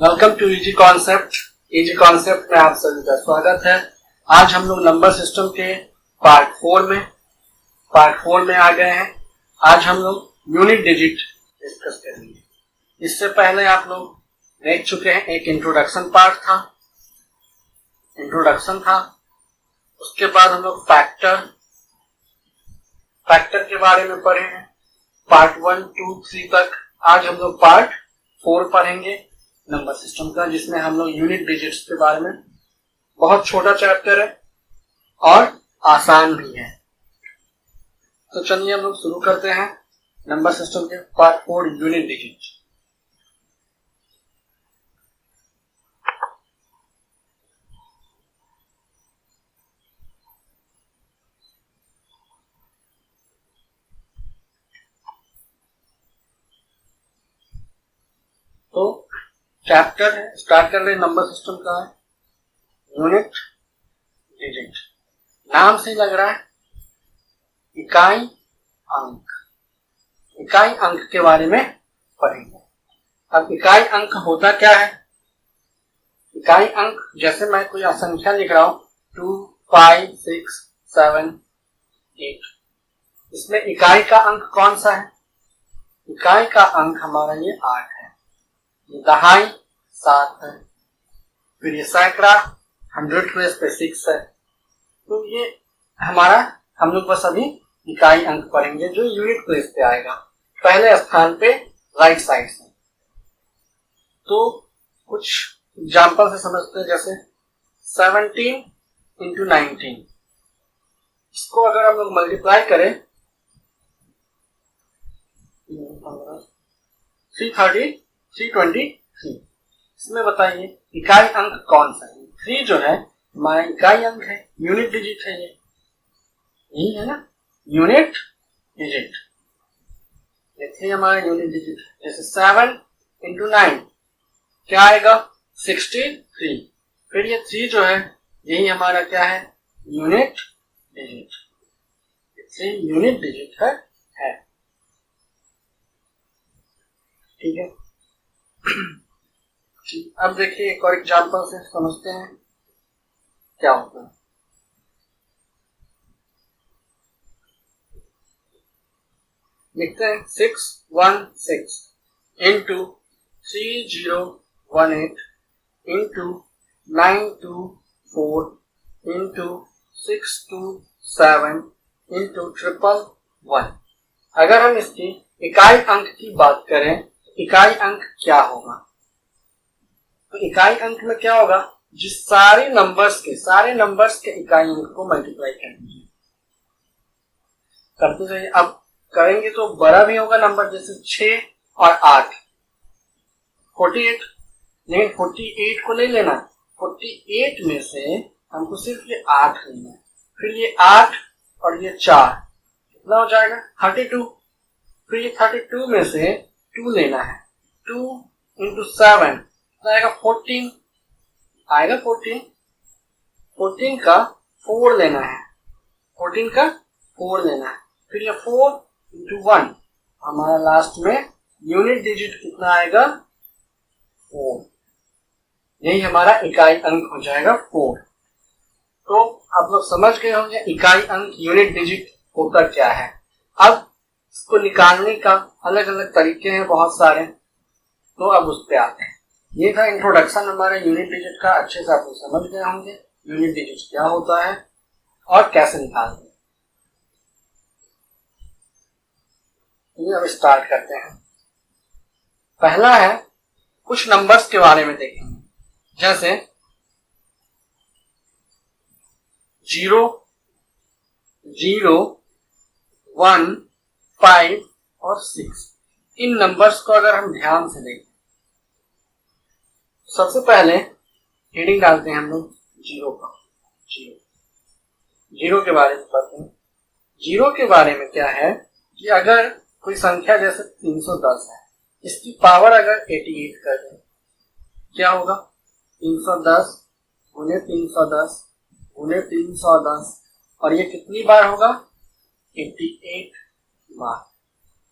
Welcome to easy concept. Easy concept में आप सभी का स्वागत है। आज हम लोग नंबर सिस्टम के पार्ट 4 में आ गए हैं। आज हम लोग यूनिट डिजिट डिस्कस करेंगे। इससे पहले आप लोग देख चुके हैं, एक इंट्रोडक्शन था। उसके बाद हम लोग फैक्टर के बारे में पढ़े हैं, पार्ट 1, 2, 3 तक। आज हम लोग पार्ट 4 पढ़ेंगे नंबर सिस्टम का, जिसमें हम लोग यूनिट डिजिट्स के बारे में, बहुत छोटा चैप्टर है और आसान भी है। तो चलिए हम लोग शुरू करते हैं नंबर सिस्टम के पार्ट 4 यूनिट डिजिट। तो चैप्टर है, स्टार्ट कर रहे नंबर सिस्टम का है यूनिट डिजिट। नाम से लग रहा है इकाई अंक के बारे में पढ़ेंगे। अब इकाई अंक होता क्या है? इकाई अंक, जैसे मैं कोई संख्या लिख रहा हूं 2, 5, 6, 7, 8, इसमें इकाई का अंक कौन सा है? इकाई का अंक हमारा ये 8 है, ये दहाई 7 है, फिर ये सैकड़ा 100 प्लेस पे 6 है। तो ये हमारा, हम लोग बस अभी इकाई अंक पढ़ेंगे जो यूनिट प्लेस पे आएगा, पहले स्थान पे राइट साइड से। तो कुछ एग्जाम्पल से समझते हैं, जैसे 17 इंटू 19, इसको अगर हम लोग मल्टीप्लाई करें 323, इसमें बताइए इकाई अंक कौन सा है? 3 जो है हमारा इकाई अंक है, यूनिट डिजिट है, यही है ना, यूनिट डिजिट। देखिए हमारा यूनिट डिजिट, जैसे 7 इंटू 9 क्या आएगा? 63। फिर ये 3 जो है यही हमारा क्या है? Unit digit. 3 यूनिट डिजिट है। ठीक है। अब देखिए एक और एग्जांपल से समझते हैं क्या होता है। लिखते हैं 616 इंटू 3018 इंटू 924 इंटू 627 इंटू 111। अगर हम इसकी इकाई अंक की बात करें, इकाई अंक क्या होगा? तो इकाई अंक में क्या होगा? जिस सारे नंबर्स के इकाई अंक को मल्टीप्लाई कर दीजिए, करते जाइए। अब करेंगे तो बड़ा भी होगा नंबर, जैसे 6 और 8, 48। लेकिन 48 को नहीं लेना, 48 में से हमको सिर्फ ये 8 लेना है। फिर ये 8 और ये 4 कितना हो जाएगा? 32। फिर ये 32 में से 2 लेना है, 2 इंटू 7 आएगा 14, आएगा 14। 14 का 4 लेना है, 14 का 4 लेना है। फिर ये 4 इंटू 1, हमारा लास्ट में यूनिट डिजिट कितना आएगा? 4। यही हमारा इकाई अंक हो जाएगा 4। तो आप लोग समझ गए होंगे इकाई अंक, यूनिट डिजिट होता क्या है। अब इसको निकालने का अलग अलग तरीके हैं, बहुत सारे। तो अब उस पे आते हैं। ये था इंट्रोडक्शन हमारे यूनिट डिजिट का। अच्छे से आप लोग समझ गए होंगे यूनिट डिजिट क्या होता है और कैसे निकालते हैं। अब स्टार्ट करते हैं। पहला है, कुछ नंबर्स के बारे में देखेंगे, जैसे 0, 1, 5 और 6। इन नंबर्स को अगर हम ध्यान से देखें, सबसे पहले हेडिंग डालते हैं हम लोग 0 का। जीरो के बारे में पढ़ते हैं। 0 के बारे में क्या है कि अगर कोई संख्या जैसे 310 है, इसकी पावर अगर 88 कर दें, क्या होगा? 310 गुने 310 गुने 310, और ये कितनी बार होगा? 88 बार।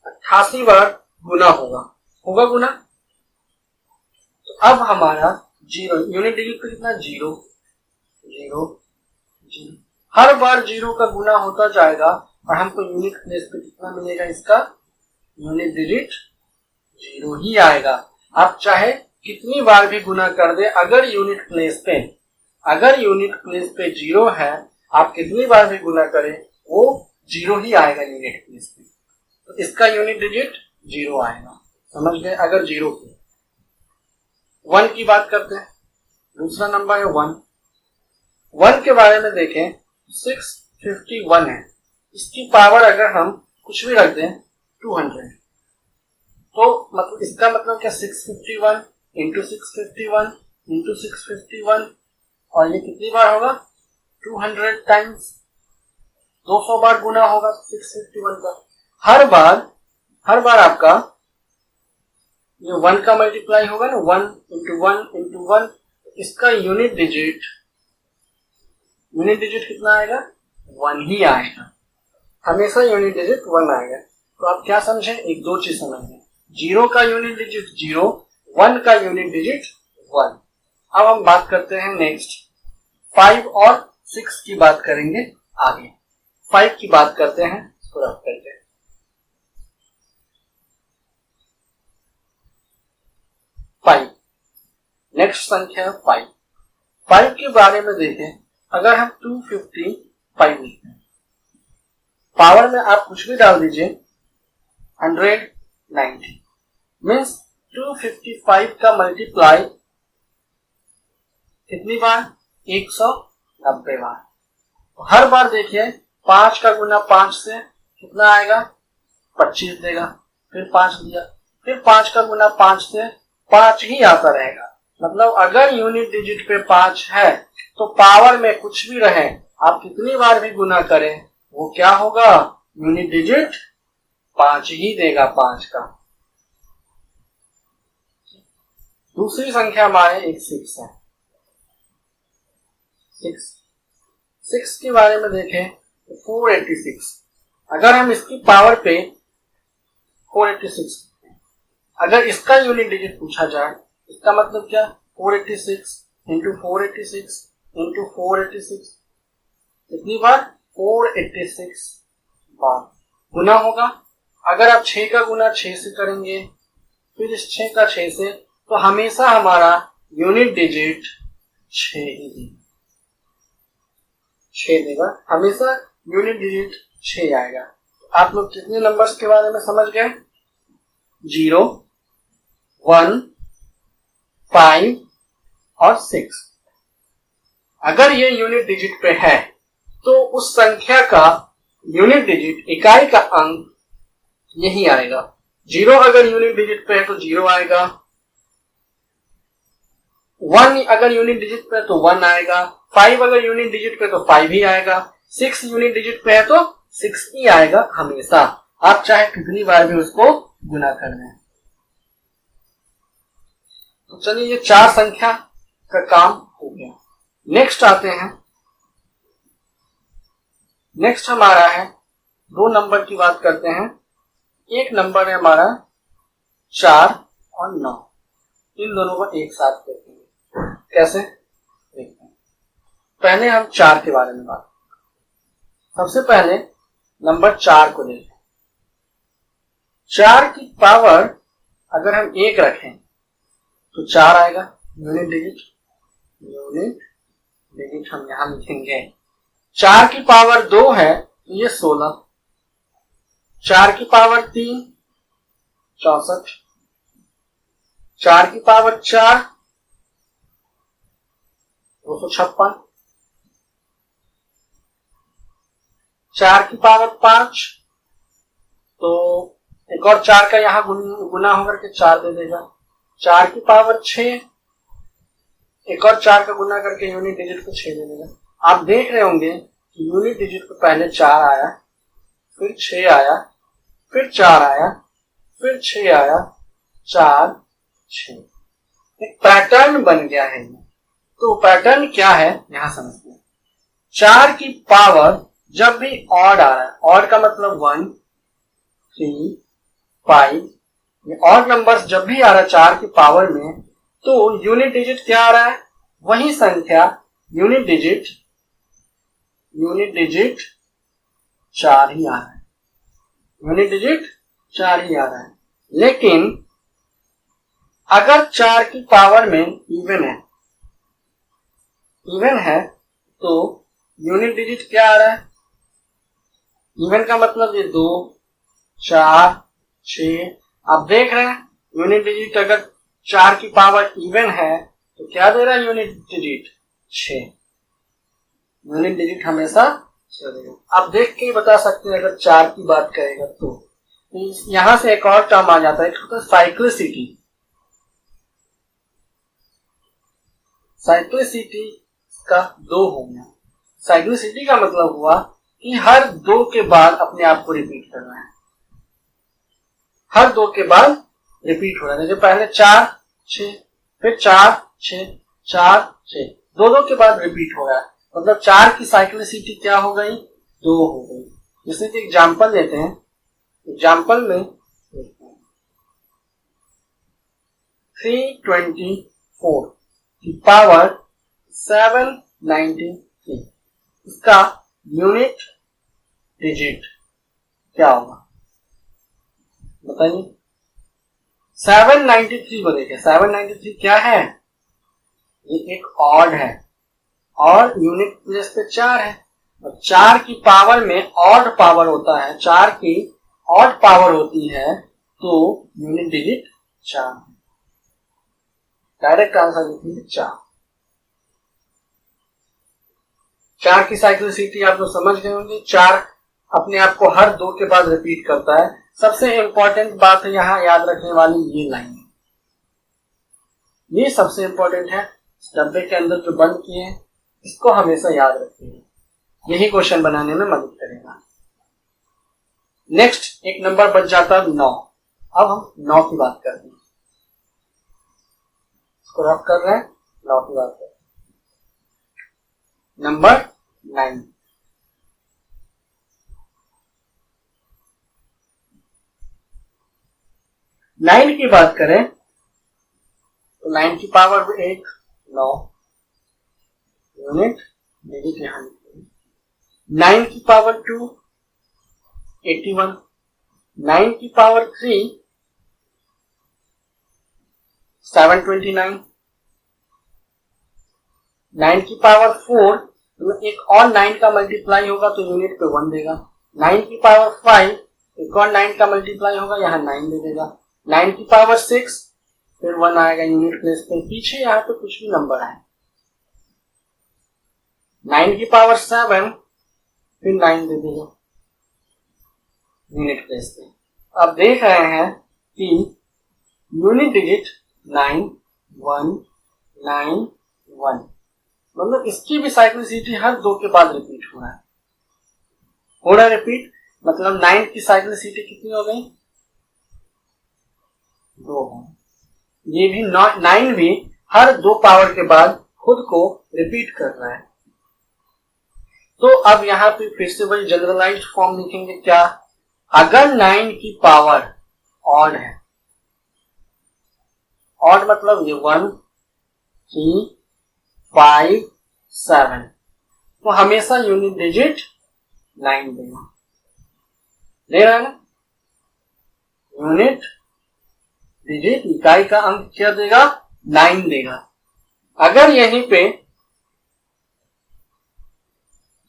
88 बार गुना होगा गुना। तो अब हमारा जीरो, यूनिट डिजिट पे कितना, जीरो जीरो जीरो, हर बार जीरो का गुना होता जाएगा और हमको यूनिट प्लेस पे कितना मिलेगा, इसका यूनिट डिजिट जीरो ही आएगा। आप चाहे कितनी बार भी गुना कर दे, अगर यूनिट प्लेस पे जीरो है, आप कितनी बार भी गुना करें वो जीरो ही आएगा यूनिट प्लेस पे, तो इसका यूनिट डिजिट जीरो आएगा। समझ गए? अगर जीरो की, वन की बात करते हैं, दूसरा नंबर है वन। वन के बारे में देखें, 651 है, इसकी पावर अगर हम कुछ भी रख दें 200, तो मतलब इसका मतलब क्या, 651 इंटू 651 इंटू 651, और ये कितनी बार होगा, 200 टाइम्स, 200 बार गुना होगा 651 का। हर बार आपका ये 1 का मल्टीप्लाई होगा ना, 1 इंटू 1 इंटू 1, इसका यूनिट डिजिट कितना आएगा, 1 ही आएगा, हमेशा यूनिट डिजिट 1 आएगा। तो आप क्या समझे, एक दो चीज समझे, जीरो का यूनिट डिजिट जीरो, 1 का यूनिट डिजिट 1। अब हम बात करते हैं नेक्स्ट 5 और 6 की बात करेंगे आगे। 5 की बात करते हैं, इसको रख करके 5, नेक्स्ट संख्या है 5। 5 के बारे में देखें, अगर हम 255 लिखते हैं, पावर में आप कुछ भी डाल दीजिए, 190 मीन्स 255 का मल्टीप्लाई कितनी बार, 190 बार। हर बार देखिए 5 का गुना 5 से कितना आएगा, 25 देगा, फिर 5 दिया, फिर 5 का गुना 5 से 5 ही आता रहेगा। मतलब अगर यूनिट डिजिट पे 5 है तो पावर में कुछ भी रहे, आप कितनी बार भी गुना करें वो क्या होगा, यूनिट डिजिट 5 ही देगा, 5 का। दूसरी संख्या हमारे एक 6 है। 6 के बारे में देखें, 486, अगर हम इसकी पावर पे 486, अगर इसका यूनिट डिजिट पूछा जाए, इसका मतलब क्या, 486 इंटू 486 इंटू 486, कितनी बार, 486 बार गुना होगा। अगर आप 6 का गुना 6 से करेंगे, फिर इस 6 का 6 से, तो हमेशा हमारा यूनिट डिजिट 6 ही, 6 देगा, हमेशा यूनिट डिजिट 6 आएगा। तो आप लोग कितने नंबर्स के बारे में समझ गए, 0, 1, 5 और 6। अगर ये यूनिट डिजिट पे है तो उस संख्या का यूनिट डिजिट, इकाई का अंक यही आएगा। 0 अगर यूनिट डिजिट पे है तो 0 आएगा, 1 अगर यूनिट डिजिट पे है तो 1 आएगा, 5 अगर यूनिट डिजिट पे तो 5 ही आएगा, 6 यूनिट डिजिट पे है तो 6 ही आएगा हमेशा, आप चाहे कितनी बार भी उसको गुना कर लें। तो चलिए ये 4 संख्या का काम हो गया। नेक्स्ट आते हैं, नेक्स्ट हमारा है 2 नंबर की बात करते हैं। एक नंबर है हमारा 4 और 9, इन दोनों को एक साथ देखेंगे, कैसे देखते हैं। पहले हम 4 के बारे में बात, सबसे पहले नंबर 4 को देखें। 4 की पावर अगर हम 1 रखें तो 4 आएगा, यूनिट डिजिट हम यहां लिखेंगे। 4 की पावर 2 है तो ये 16, 4 की पावर 3 64, 4 की पावर 4 256, 4 की पावर 5, तो एक और 4 का यहां गुना होकर के 4 दे देगा, 4 की पावर 6, एक और 4 का गुना करके यूनिट डिजिट को 6 दे देगा। आप देख रहे होंगे कि यूनिट डिजिट को पहले 4 आया, फिर 6 आया, फिर 4 आया, फिर 6 आया, 4 6, एक पैटर्न बन गया है। तो पैटर्न क्या है यहां समझते हैं। 4 की पावर जब भी ऑड आ रहा है, ऑड का मतलब 1 3 5, ये ऑड नंबर्स जब भी आ रहा है 4 की पावर में, तो यूनिट डिजिट क्या आ रहा है, वही संख्या यूनिट डिजिट 4 ही आ रहा है, यूनिट डिजिट 4 ही आ रहा है। लेकिन अगर 4 की पावर में इवन है तो यूनिट डिजिट क्या आ रहा है, इवन का मतलब ये 2 4 6। आप देख रहे हैं यूनिट डिजिट अगर 4 की पावर इवन है तो क्या दे रहा है यूनिट डिजिट 6। यूनिट डिजिट हमेशा 6 देगा। आप देख के ही बता सकते हैं अगर 4 की बात करेगा तो यहां से एक और टर्म आ जाता है, साइक्लिसिटी। साइक्लिसिटी का 2 हो गया। साइक्लिसिटी का मतलब हुआ कि हर 2 के बाद अपने आप को रिपीट करना है, हर 2 के बाद रिपीट हो रहा है। जैसे पहले 4 6 फिर 4 6 4 6, 2 के बाद रिपीट हो रहा है, मतलब 4 की साइक्लिसिटी क्या हो गई, 2 हो गई। जैसे कि एग्जाम्पल लेते हैं, एग्जाम्पल में 324 की पावर 793, इसका यूनिट डिजिट क्या होगा बताइए। 793 को देखें, 793 क्या है, ये एक ऑड है और यूनिट प्लेस पे 4 है, और 4 की पावर में ऑड पावर होता है, 4 की ऑड पावर होती है तो यूनिट डिजिट 4 है। डायरेक्ट आंसर लिखेंगे 4। 4 की साइक्लिसिटी आप लोग समझ गए होंगे। 4 अपने आप को हर 2 के बाद रिपीट करता है। सबसे इंपॉर्टेंट बात है यहां याद रखने वाली ये लाइन, ये सबसे इंपॉर्टेंट है। डब्बे के अंदर जो बंद किए हैं इसको हमेशा याद रखिए, यही क्वेश्चन बनाने में मदद करेगा। नेक्स्ट एक नंबर बच जाता है 9। अब हम 9 की बात करते हैं, इसको रफ कर रहे हैं, 9 की बात करते हैं। नंबर 9, 9 की बात करें तो 9 की पावर 1 9, यूनिट डिजिट यहां लिखेंगे। 9 की पावर 2 81, 9 की पावर 3 729, 9 की पावर 4 एक और 9 का मल्टीप्लाई होगा तो यूनिट पे 1 देगा। 9 की पावर 5 एक और 9 का मल्टीप्लाई होगा, यहाँ 9 दे देगा। 9 की पावर 6 फिर 1 आएगा यूनिट प्लेस पे, पीछे यहाँ पे कुछ भी नंबर आए। 9 की पावर 7 फिर 9 दे देगा यूनिट प्लेस पे। अब देख रहे हैं कि यूनिट डिजिट 9 1 9 1, मतलब इसकी भी साइक्लिसिटी हर 2 के बाद रिपीट हो रहा है रिपीट, मतलब 9 की साइक्लिसिटी कितनी हो गई, 2 हो। ये भी 9 भी हर 2 पावर के बाद खुद को रिपीट कर रहा है। तो अब यहां पे फिर से वही जनरलाइज्ड फॉर्म लिखेंगे, क्या, अगर 9 की पावर ऑड है, ऑड मतलब ये 1 3 5 7, तो हमेशा यूनिट डिजिट 9 देगा, दे रहा है ना। यूनिट डिजिट इकाई का अंक क्या देगा, 9 देगा। अगर यहीं पे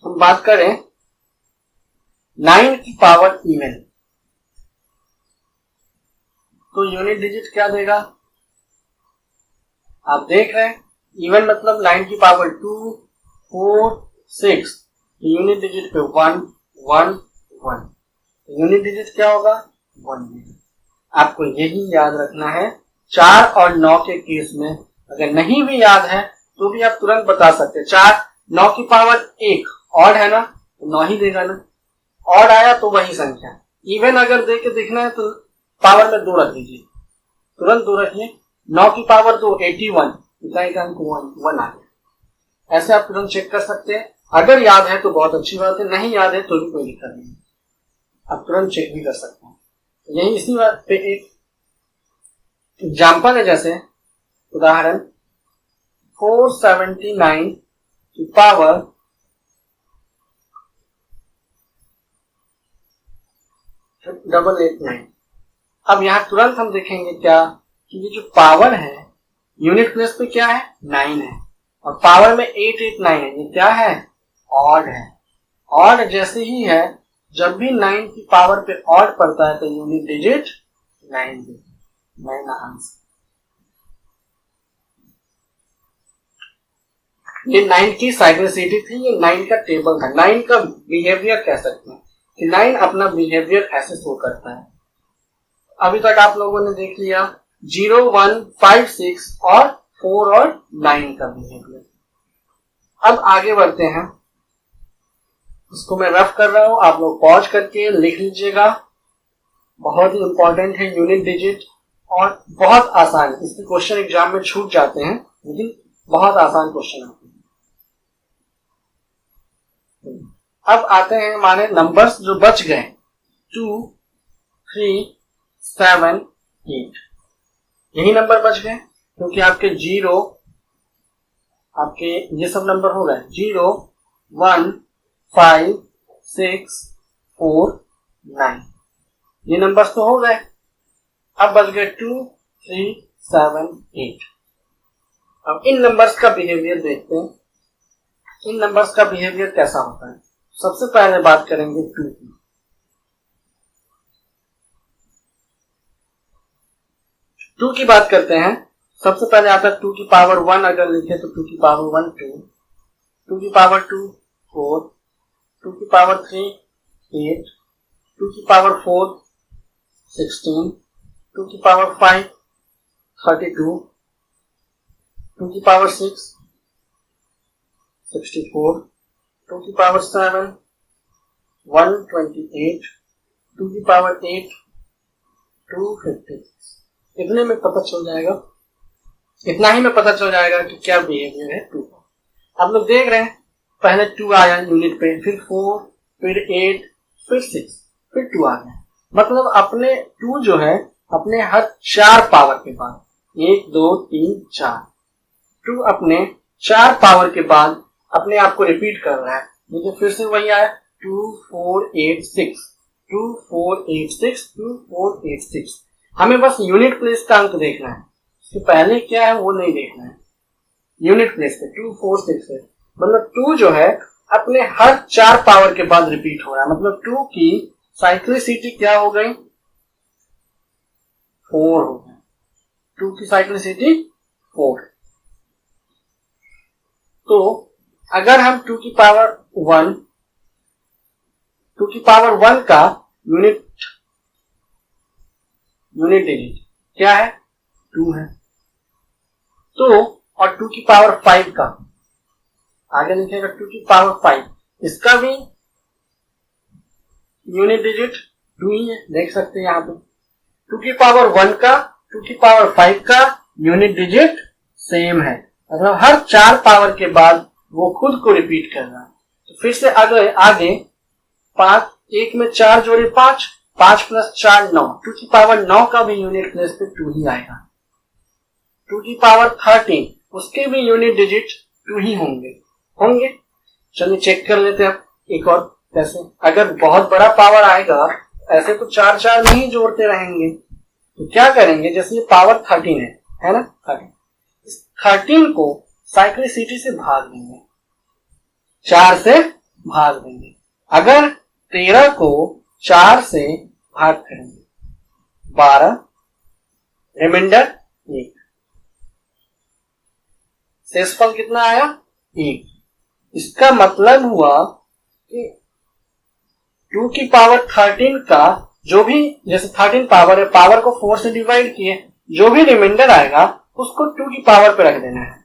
हम बात करें 9 की पावर इवन, तो यूनिट डिजिट क्या देगा, आप देख रहे हैं इवन मतलब 9 की पावर 2 4 6, यूनिट डिजिट पे 1 1 1, यूनिट डिजिट क्या होगा 1 देगा। आपको यही याद रखना है। 4 और 9 के केस में अगर नहीं भी याद है तो भी आप तुरंत बता सकते हैं। 4 9 की पावर 1 ऑड है ना, तो 9 ही देगा ना, ऑड आया तो वही संख्या। इवन अगर दे के देखना है तो पावर में 2 रख दीजिए, तुरंत 2 रखिए। 9 की पावर 2 81, इकाई का अंक 1 आ गया। ऐसे आप तुरंत चेक कर सकते हैं। अगर याद है तो बहुत अच्छी बात है, नहीं याद है तो भी कोई दिक्कत नहीं, आप तुरंत चेक भी कर सकते हैं। यही इसी बात पे एक एग्जाम्पल है, जैसे उदाहरण 479 की पावर 889। अब यहाँ तुरंत हम देखेंगे क्या कि ये जो पावर है यूनिट प्लेस पे क्या है 9 है और पावर में 889 है, ये क्या है ऑड है। ऑड जैसे ही है, जब भी 9 की पावर पे ऑड पड़ता है तो यूनिट डिजिट 9 आंसर। ये 9 की साइक्लिसिटी थी, ये 9 का टेबल था, 9 का बिहेवियर कह सकते हैं कि 9 अपना बिहेवियर ऐसे शो करता है। अभी तक आप लोगों ने देख लिया 0, 1, 5, 6 और 4 और 9 का बिहेवियर। अब आगे बढ़ते हैं, इसको मैं रफ कर रहा हूं, आप लोग पॉज करके लिख लीजिएगा। बहुत ही इंपॉर्टेंट है यूनिट डिजिट और बहुत आसान, इसके क्वेश्चन एग्जाम में छूट जाते हैं लेकिन बहुत आसान क्वेश्चन आते हैं। अब आते हैं हमारे नंबर्स जो बच गए 2, 3, 7, 8। यही नंबर बच गए क्योंकि आपके 0, आपके ये सब नंबर हो गए 0, 1, 5, 6, 4, 9, ये नंबर्स तो हो गए। अब बच गए 2, 3, 7, 8। अब इन नंबर्स का बिहेवियर देखते हैं, इन नंबर्स का बिहेवियर कैसा होता है। सबसे पहले बात करेंगे 2 की। 2 की बात करते हैं। सबसे पहले आता है 2 की पावर 1, अगर लिखे तो 2 की पावर 1 2, 2 की पावर 2 4, 2 की पावर 3 8, 2 की पावर 4 16, 2 की पावर 5 32, 2 की पावर 6 64, 2 की पावर 7 128, 2 की पावर 8 256। इतने में पता चल जाएगा, इतना ही में पता चल जाएगा कि क्या बिहेवियर है 2 का। आप लोग देख रहे हैं पहले 2 आया यूनिट पे, फिर 4, फिर 8, फिर 6, फिर 2 आ गया। मतलब अपने 2 जो है अपने हर 4 पावर के बाद 1 2 3 4, 2 अपने 4 पावर के बाद अपने आप को रिपीट कर रहा है। देखिए फिर से वही आया 2 4 8 6, 2 4 8 6, 2 4 8 6। हमें बस यूनिट प्लेस का अंक देखना है, इसके पहले क्या है वो नहीं देखना है। यूनिट प्लेस पे 2 4 6 है, मतलब 2 जो है अपने हर 4 पावर के बाद रिपीट हो रहा है। मतलब 2 की साइक्लिसिटी क्या हो गई 4 हो गई। 2 की साइक्लिसिटी 4। तो अगर हम 2 की पावर 1, 2 की पावर 1 का यूनिट डिजिट क्या है 2 है, तो और 2 की पावर 5 का आगे लिखेगा 2 की पावर 5, इसका भी यूनिट डिजिट 2 ही है, देख सकते हैं यहाँ पे 2 की पावर 1 का 2 की पावर 5 का यूनिट डिजिट सेम है। मतलब हर 4 पावर के बाद वो खुद को रिपीट कर रहा है। तो फिर से आगे 5, 1 में 4 जोड़े 5, 5 प्लस 4 9, 2 की पावर 9 का भी यूनिट प्लेस पे 2 ही आएगा। 2 की पावर 13 उसके भी यूनिट डिजिट 2 ही होंगे। चलिए चेक कर लेते हैं अब एक और कैसे। अगर बहुत बड़ा पावर आएगा ऐसे तो 4 4 नहीं जोड़ते रहेंगे, तो क्या करेंगे, जैसे ये पावर 13 है ना 13, इस 13 को साइक्लिसिटी से भाग देंगे, 4 से भाग देंगे। अगर 13 को 4 से भाग करेंगे 12, रिमाइंडर 1, शेषफल कितना आया 1। इसका मतलब हुआ कि 2 की पावर 13 का जो भी, जैसे 13 पावर है, पावर को 4 से डिवाइड किए, जो भी रिमाइंडर आएगा उसको 2 की पावर पे रख देना है।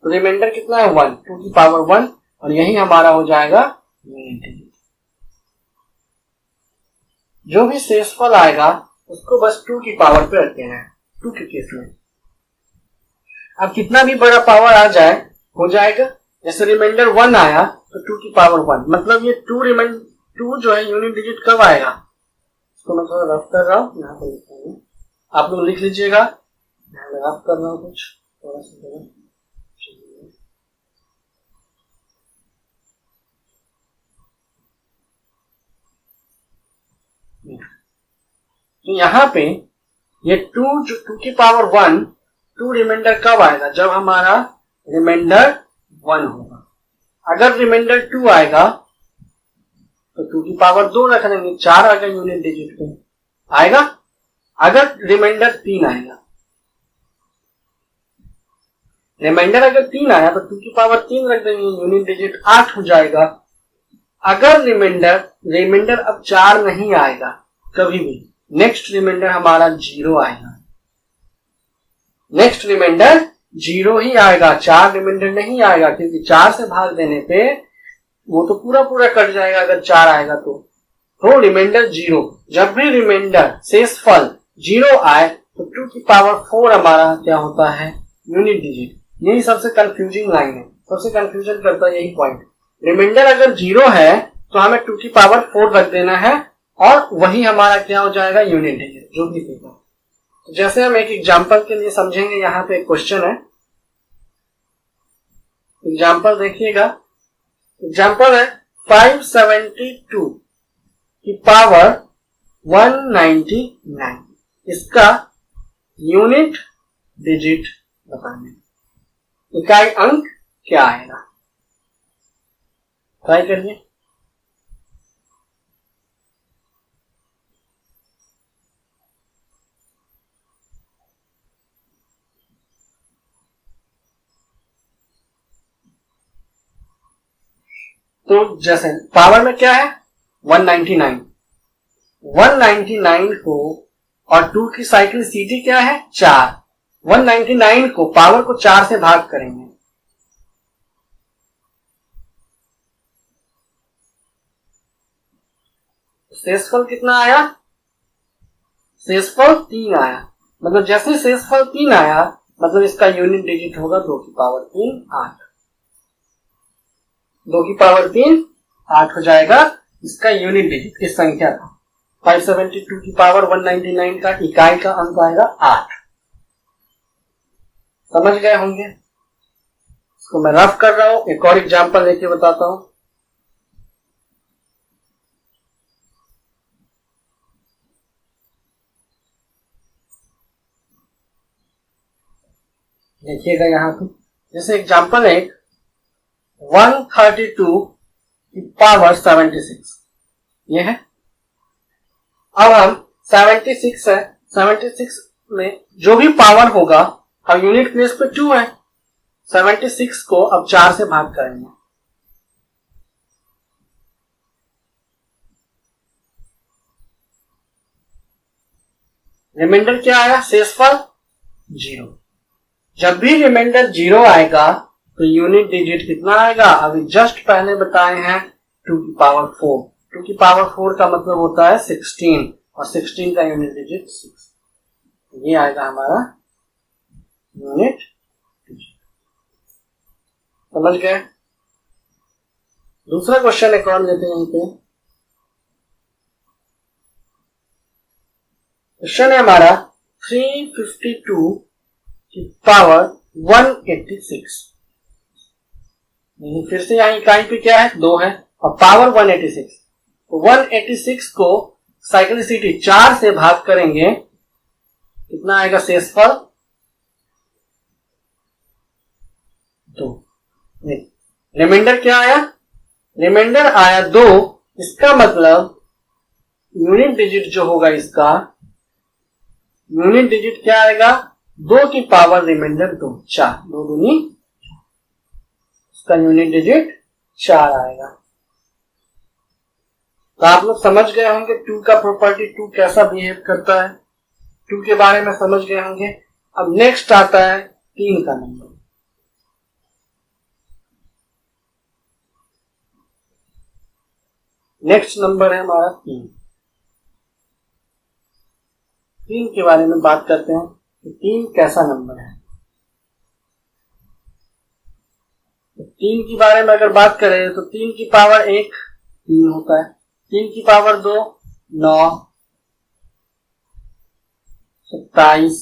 तो रिमाइंडर कितना है 1, 2 की पावर 1, और यही हमारा हो जाएगा यूनिट डिजिट। जो भी शेषफल आएगा उसको बस 2 की पावर पे रख देना है 2 के केस में। अब कितना भी बड़ा पावर आ जाए हो जाएगा, जैसे रिमाइंडर 1 आया तो 2 की पावर 1, मतलब ये 2 जो है यूनिट डिजिट कब आएगा, इसको मैं थोड़ा रफ कर रहा हूं, यहाँ पे लिखते हैं, आप लोग लिख लीजिएगा, ध्यान रफ कर रहा हूँ कुछ थोड़ा सा जगह। तो यहाँ पे ये 2 की पावर 1 2 रिमाइंडर कब आएगा? जब हमारा रिमाइंडर 1 होगा। अगर रिमाइंडर 2 आएगा तो 2 की पावर 2 रख देंगे, 4 आएगा यूनिट डिजिट पे आएगा। अगर रिमाइंडर 3 आएगा, रिमाइंडर अगर 3 आया तो 2 की पावर 3 रख देंगे, यूनिट डिजिट 8 हो जाएगा। अगर रिमाइंडर अब 4 नहीं आएगा कभी भी, नेक्स्ट रिमाइंडर हमारा 0 आएगा। नेक्स्ट रिमाइंडर 0 ही आएगा, 4 रिमाइंडर नहीं आएगा, क्योंकि 4 से भाग देने पे वो तो पूरा पूरा कट जाएगा अगर 4 आएगा तो रिमाइंडर 0। जब भी रिमाइंडर शेषफल 0 आए तो 2 की पावर 4 हमारा क्या होता है? Unit digit. यही सबसे कंफ्यूजिंग लाइन है, सबसे कंफ्यूजन करता है यही पॉइंट। रिमाइंडर अगर 0 है तो हमें 2 की पावर 4 रख देना है और वही हमारा क्या हो जाएगा? यूनिट डिजिट, जो भी देगा। तो जैसे हम एक एग्जांपल के लिए समझेंगे, यहाँ पे एक क्वेश्चन है, एग्जांपल देखिएगा। एग्जांपल है 572 की पावर 199, इसका यूनिट डिजिट बताने, इकाई अंक क्या आएगा? ट्राई करिए। तो जैसे पावर में क्या है? 199। 199 को और 2 की साइक्लिसिटी क्या है? 4। 199 को पावर को 4 से भाग करेंगे, शेषफल कितना आया? शेषफल 3 आया। मतलब जैसे शेषफल 3 आया मतलब इसका यूनिट डिजिट होगा 2 की पावर 3 8। 2 की पावर 3 8 हो जाएगा इसका यूनिट डिजिट इस संख्या का। 572 की पावर 199 का इकाई का अंक आएगा 8। समझ गए होंगे। इसको मैं रफ कर रहा हूं, एक और एग्जांपल लेके बताता हूं। देखिएगा यहाँ पे, जैसे एग्जांपल है 132 की पावर 76, ये है। अब हम 76 है, 76 में जो भी पावर होगा, अब यूनिट प्लेस पे 2 है, 76 को अब 4 से भाग करेंगे। रिमाइंडर क्या आया? शेषफल 0। जब भी रिमाइंडर 0 आएगा तो यूनिट डिजिट कितना आएगा? अभी जस्ट पहले बताए हैं 2 की पावर 4। 2 की पावर 4 का मतलब होता है 16 और 16 का यूनिट डिजिट 6। ये आएगा हमारा यूनिट डिजिट। समझ गए। दूसरा क्वेश्चन एक और लेते हैं यहीं पे। क्वेश्चन है हमारा 352 की पावर 186। फिर से यहाँ इकाई पे क्या है? 2 है और पावर 186। तो 186 को साइक्लिसिटी 4 से भाग करेंगे, कितना आएगा शेषफल? 2। रिमाइंडर क्या आया? रिमाइंडर आया 2। इसका मतलब यूनिट डिजिट जो होगा इसका, यूनिट डिजिट क्या आएगा? 2 की पावर रिमाइंडर 2 4, 2 दूनी, इसका यूनिट डिजिट 4 आएगा। तो आप लोग समझ गए होंगे 2 का प्रॉपर्टी, 2 कैसा बिहेव करता है, 2 के बारे में समझ गए होंगे। अब नेक्स्ट आता है 3 का नंबर। नेक्स्ट नंबर है हमारा 3। 3 के बारे में बात करते हैं कि 3 कैसा नंबर है। 3 के बारे में अगर बात करें तो 3 की पावर 1 3 होता है, 3 की पावर 2 9, 27,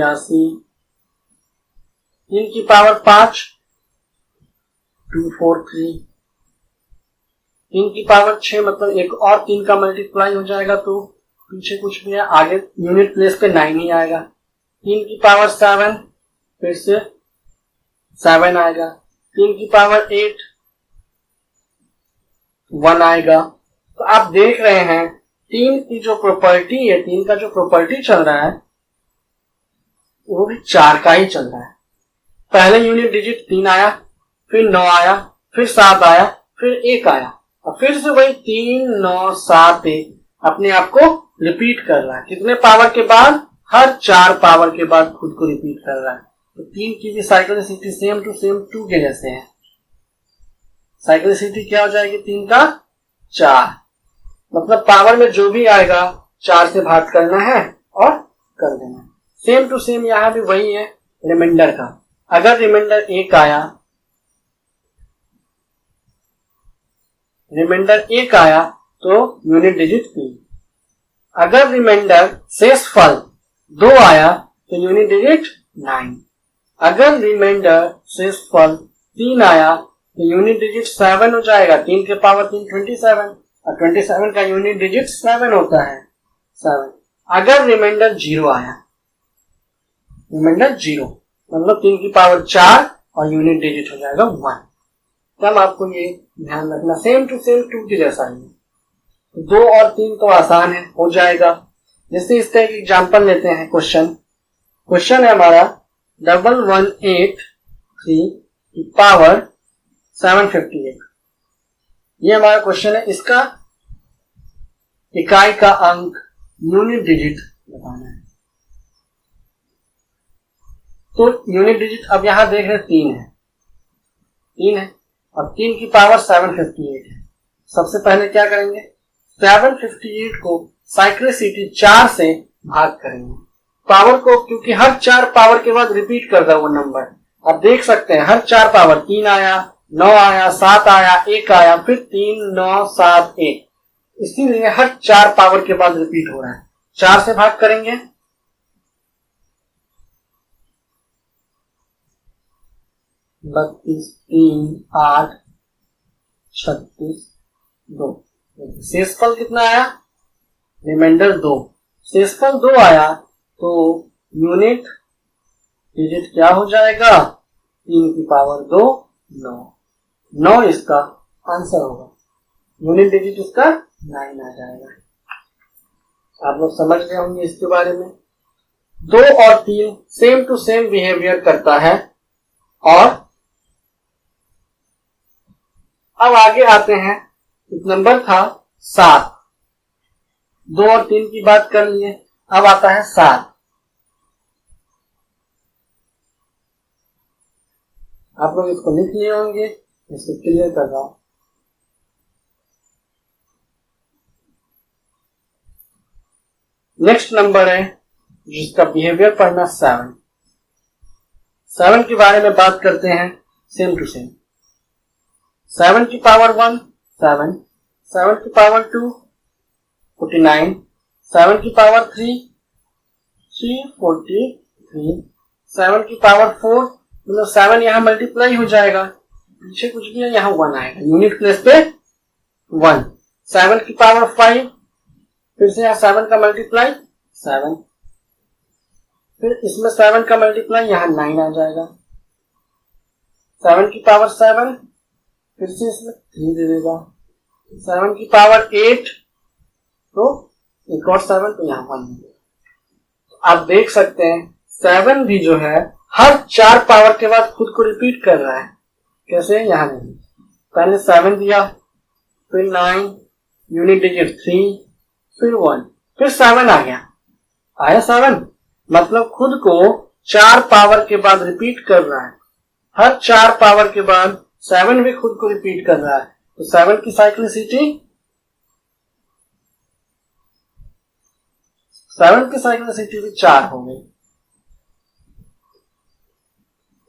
81, 3 की पावर 5 243, 3 की पावर 6 मतलब एक और 3 का मल्टीप्लाई हो जाएगा तो पीछे कुछ भी है, आगे यूनिट प्लेस पे 9 ही आएगा। 3 की पावर 7 फिर से 7 आएगा। 3 की पावर 8 1 आएगा। तो आप देख रहे हैं 3 की जो प्रॉपर्टी है, 3 का जो प्रॉपर्टी चल रहा है वो भी 4 का ही चल रहा है। पहले यूनिट डिजिट 3 आया, फिर 9 आया, फिर 7 आया, फिर 1 आया और फिर से वही 3 9 7 1 अपने आप को रिपीट कर रहा है। कितने पावर के बाद? हर 4 पावर के बाद खुद को रिपीट कर रहा है। तो 3 की भी साइक्लिसिटी सेम टू सेम 2 के जैसे है। साइक्लिसिटी क्या हो जाएगी? 3 का 4, मतलब पावर में जो भी आएगा 4 से भाग करना है और कर देना। सेम टू सेम यहां भी वही है रिमाइंडर का। अगर रिमाइंडर 1 आया, रिमाइंडर 1 आया तो यूनिट डिजिट 3। अगर रिमाइंडर शेषफल 2 आया तो यूनिट डिजिट 9। अगर रिमाइंडर शेषफल 3 आया तो यूनिट डिजिट 7 हो जाएगा। 3 के पावर 3 27 और 27 का यूनिट डिजिट 7 होता है 7। अगर रिमाइंडर 0 आया, रिमाइंडर 0 मतलब 3 की पावर 4 और यूनिट डिजिट हो जाएगा 1। तब आपको ये ध्यान रखना सेम टू सेम 2 की जैसा ही है। 2 और 3 तो आसान है, हो जाएगा। जैसे इसका एक एग्जांपल लेते हैं। क्वेश्चन है हमारा 1183 की पावर 758। ये हमारा क्वेश्चन है। इसका इकाई का अंक यूनिट डिजिट बताना है। तो यूनिट डिजिट अब यहां देख रहे 3 है और 3 की पावर 758 है। सबसे पहले क्या करेंगे? 758 को साइक्लिसिटी 4 से भाग करेंगे। पावर को, क्योंकि हर 4 पावर के बाद रिपीट कर रहा है वो नंबर। आप देख सकते हैं हर 4 पावर 3 आया, 9 आया, 7 आया, 1 आया, फिर 3 9 7 1, इसीलिए हर 4 पावर के बाद रिपीट हो रहा है। 4 से भाग करेंगे 32 3 8 36 2। शेषफल कितना आया? रिमाइंडर 2। शेषफल 2 आया तो यूनिट डिजिट क्या हो जाएगा? 3 की पावर 2 9। 9 इसका आंसर होगा। यूनिट डिजिट इसका 9 आ जाएगा। आप लोग समझ गए होंगे इसके बारे में। 2 और 3 सेम टू सेम बिहेवियर करता है। और अब आगे आते हैं। एक नंबर था 7। 2 और 3 की बात कर लिए, अब आता है 7। आप लोग इसको लिख लिए होंगे, इसको क्लियर कर रहा हूं। नेक्स्ट नंबर है जिसका बिहेवियर पढ़ना 7। 7 के बारे में बात करते हैं सेम टू सेम। 7 की पावर 1 7, 7 की पावर 2 49, 7 की पावर 3 343, 7 की पावर 4 मतलब 7 यहां मल्टीप्लाई हो जाएगा, पीछे कुछ भी है, यहां 1 आएगा, यूनिट प्लेस पे 1। 7 की पावर 5 फिर से यहां 7 का मल्टीप्लाई 7, फिर इसमें 7 का मल्टीप्लाई यहां 9 आ जाएगा। 7 की पावर 7 फिर से इसमें 3 दे देगा। 7 की पावर 8 तो एक और 7 तो यहां 1 देगा। आप देख सकते हैं 7 भी जो है हर 4 पावर के बाद खुद को रिपीट कर रहा है। कैसे? यहां नहीं, पहले 7 दिया, फिर 9, यूनिट डिजिट 3, फिर 1, फिर 7 आ गया। आया 7 मतलब खुद को 4 पावर के बाद रिपीट कर रहा है। हर 4 पावर के बाद 7 भी खुद को रिपीट कर रहा है। तो 7 की साइक्लिसिटी 4 हो गई।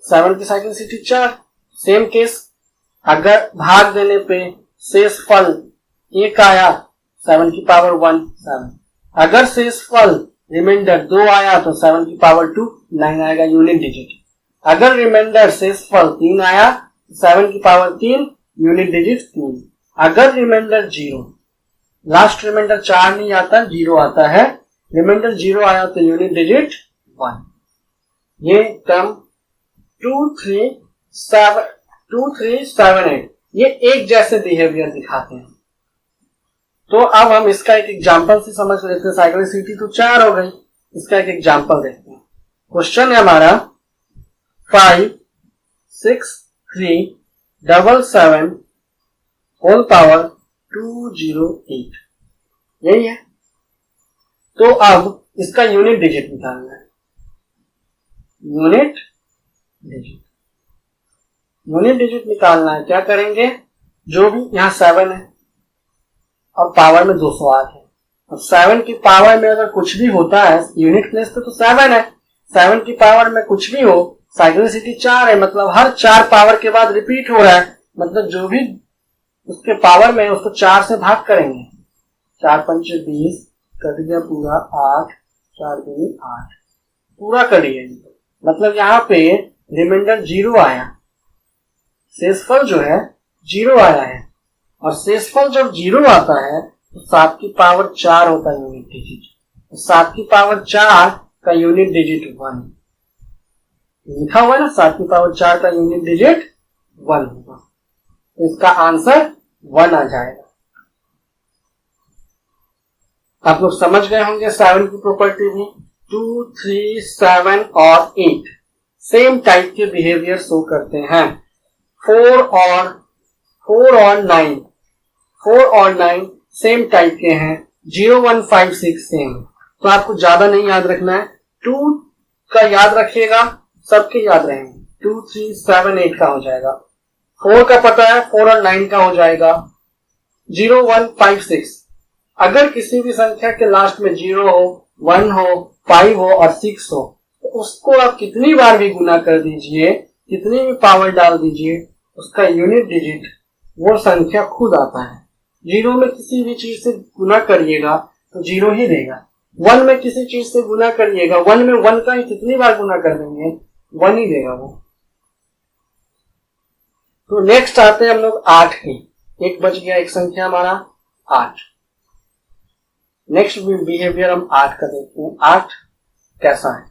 7 की साइक्लिसिटी 4। सेम केस, अगर भाग देने पे शेषफल 1 आया 7 की पावर 1 7, अगर शेषफल रिमाइंडर 2 आया तो 7 की पावर 2 9 आएगा यूनिट डिजिट। अगर रिमाइंडर शेषफल 3 आया, 7 की पावर 3 यूनिट डिजिट 3। अगर रिमाइंडर 0, लास्ट रिमाइंडर 4 नहीं आता, 0 आता है, रिमाइंडर 0 आया तो यूनिट डिजिट 1। ये टर्म 2, 3, 7, 8 ये एक जैसे बिहेवियर दिखाते हैं। तो अब हम इसका एक एग्जांपल से समझ लेते हैं। साइक्लिसिटी तो 4 हो गई, इसका एक एग्जांपल देखते हैं। क्वेश्चन है हमारा 5, 6, 3, 7, 7 होल पावर 208, यही है। तो अब इसका यूनिट डिजिट निकालना है। यूनिट डिजिट निकालना है। क्या करेंगे, जो भी यहाँ 7 है और पावर में 208 है। अब 7 की पावर में अगर कुछ भी होता है, यूनिट प्लेस पे तो 7 है, 7 की पावर में कुछ भी हो, साइक्लिसिटी 4 है, मतलब हर 4 पावर के बाद रिपीट हो रहा है, मतलब जो भी उसके पावर में है उसको 4 से भाग करेंगे। 4 पंचे 20, कट गया पूरा 8, 4 दूनी 8, पूरा करिए। मतलब यहाँ पे रिमाइंडर 0 आया, शेषफल जो है 0 आया है, और शेषफल जब 0 आता है तो 7 की पावर 4 होता है यूनिट डिजिट। 7 की पावर 4 का यूनिट डिजिट 1 लिखा हुआ है ना, 7 की पावर 4 का यूनिट डिजिट 1 होगा। तो इसका आंसर 1 आ जाएगा। आप लोग समझ गए होंगे 7 की प्रॉपर्टी भी। 2, 3, 7 और 8 सेम टाइप के बिहेवियर शो करते हैं। 4 और 9 सेम टाइप के हैं। 0, 1, 5, 6 सेम। तो आपको ज्यादा नहीं याद रखना है, 2 का याद रखिएगा, सबके याद रहेंगे। 2, 3, 7, 8 का हो जाएगा। 4 का पता है, 4 और 9 का हो जाएगा। 0, 1, 5, 6। अगर किसी भी संख्या के लास्ट में 0 हो, 1 हो, 5 हो और 6 हो, तो उसको आप कितनी बार भी गुना कर दीजिए, कितनी भी पावर डाल दीजिए, उसका यूनिट डिजिट वो संख्या खुद आता है। 0 में किसी भी चीज से गुना करिएगा तो 0 ही देगा। 1 में किसी चीज से गुना करिएगा, 1 में 1 का ही कितनी बार गुना कर देंगे, 1 ही देगा वो। तो नेक्स्ट आते हैं हम लोग 8 की। एक बच गया, एक संख्या हमारा 8। नेक्स्ट बिहेवियर हम 8 का देखते हैं। 8 कैसा है।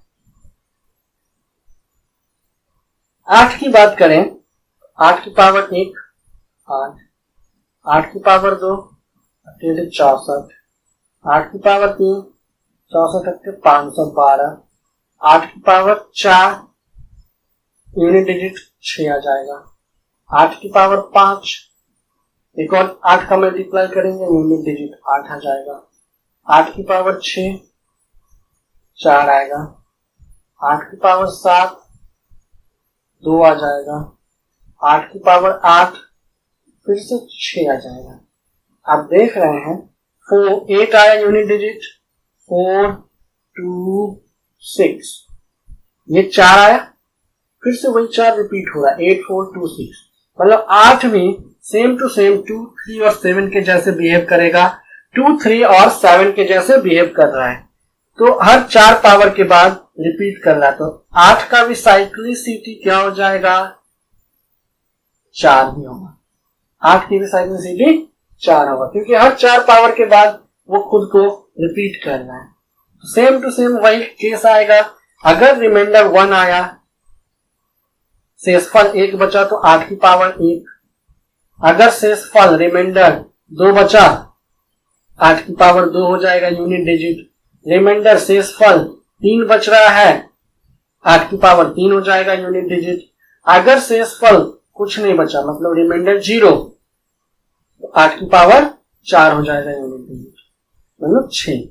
8 की बात करें, 8 की पावर 1 8, 8 की पावर 2 64, 8 की पावर 3 64 512, 8 की पावर 4 यूनिट डिजिट 6 आ जाएगा। 8 की पावर 5 एक और 8 का मल्टीप्लाई करेंगे, यूनिट डिजिट 8 आ जाएगा। 8 की पावर 6 4 आएगा। 8 की पावर 7 2 आ जाएगा। 8 की पावर 8 फिर से 6 आ जाएगा। आप देख रहे हैं 8 आया यूनिट डिजिट, 4 2 6, ये 4 आया, फिर से वही 4 रिपीट हो रहा है, 8 4 2 6। मतलब 8 भी सेम टू सेम 2 3 और 7 के जैसे बिहेव करेगा। 2 3 और 7 के जैसे बिहेव कर रहा है, तो हर 4 पावर के बाद रिपीट कर रहा है। तो 8 का भी साइक्लिसिटी क्या हो जाएगा, 4 भी होगा। 8 की भी साइक्लिसिटी 4 होगा, क्योंकि हर 4 पावर के बाद वो खुद को रिपीट कर रहा है। सेम टू सेम वही केस आएगा। अगर रिमाइंडर 1 आया, शेषफल 1 बचा तो 8 की पावर 1। अगर शेषफल रिमाइंडर 2 बचा, 8 की पावर 2 हो जाएगा यूनिट डिजिट। रिमाइंडर शेषफल 3 बच रहा है, 8 की पावर 3 हो जाएगा यूनिट डिजिट। अगर शेषफल कुछ नहीं बचा, मतलब रिमाइंडर 0, तो 8 की पावर 4 हो जाएगा यूनिट डिजिट, मतलब 6।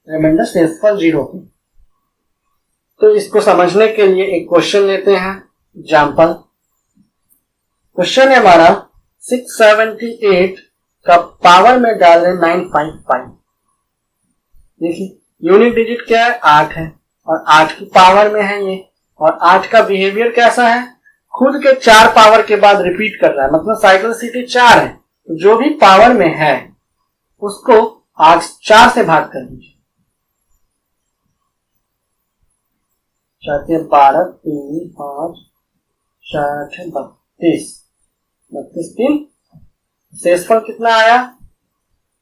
रिमाइंडर शेषफल 0 की। तो इसको समझने के लिए एक क्वेश्चन लेते हैं, एग्जाम्पल। क्वेश्चन है हमारा 678 का पावर में डाल रहे 955। देखिए यूनिट डिजिट क्या है, 8 है, और 8 की पावर में है ये। और 8 का बिहेवियर कैसा है, खुद के 4 पावर के बाद रिपीट कर रहा है, मतलब साइक्लिसिटी 4 है। तो जो भी पावर में है उसको 4 से भाग कर दीजिए। चाहते 12 3 5 60 32 32 3 शेषफल कितना आया,